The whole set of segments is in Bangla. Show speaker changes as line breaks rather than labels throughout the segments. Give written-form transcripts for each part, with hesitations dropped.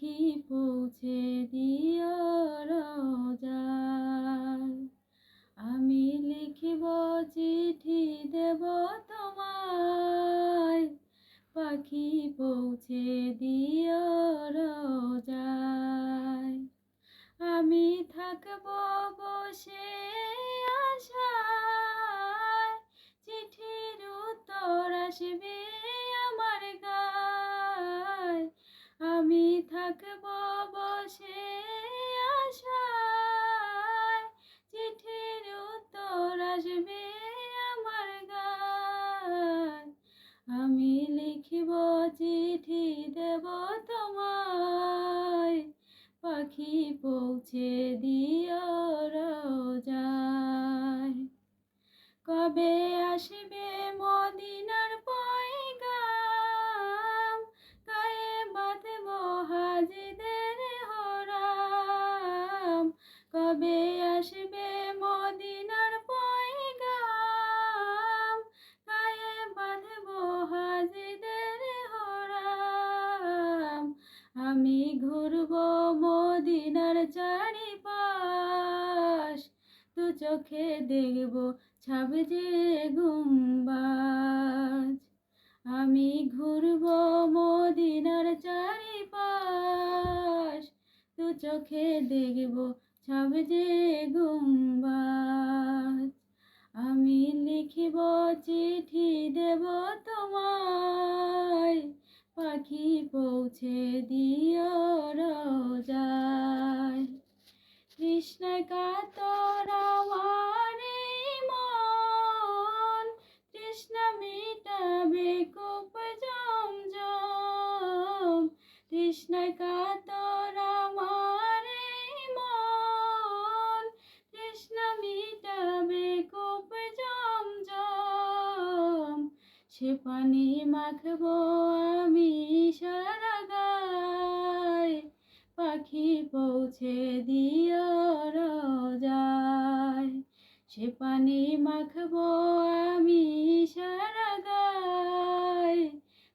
পাখি পৌঁছে দিও রোজায়। আমি লিখিব চিঠি দেব তোমায়, পাখি পৌঁছে দিও রোজায়। আমি থাকব বসে আশায়, চিঠির উত্তর আসবে আমার গায়। আমি থাকব বসে আশায়, চিঠির উত্তর আসবে আমার গায়। আমি লিখিব চিঠি দেব তোমায়, পাখি পৌঁছে দিও রোজায়। কবে আসবে মদিনার পয়গাম, গায়ে বাঁধব হাজিদের হরাম। কবে আসবে মদিনার পয়গাম, গায়ে বাঁধব হাজিদের হরাম। আমি ঘুরব মদিনার চারিপাশ, দু চোখে দেখব ছাবজে গুম্বাজ। আমি ঘুরব মদিনার চারিপাশ, দু চোখে দেখব ছাবজে গুম্বাজ। আমি লিখিব চিঠি দেব তোমায়, পাখি পৌঁছে দিও রোজায়। তৃষ্ণায় কাতর আমার এই মন, তৃষ্ণা মিটাবে কূপ জমজম। তৃষ্ণায় কাতর আমার এই মন, তৃষ্ণা মিটাবে কূপ জমজম। সে পানি মাখব আমি সারা গায়, পাখি পৌঁছে দিও রোজায়। সে পানি মাখব আমি সারা গায়,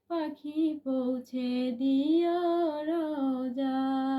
পাখি পৌঁছে দিও রোজায়।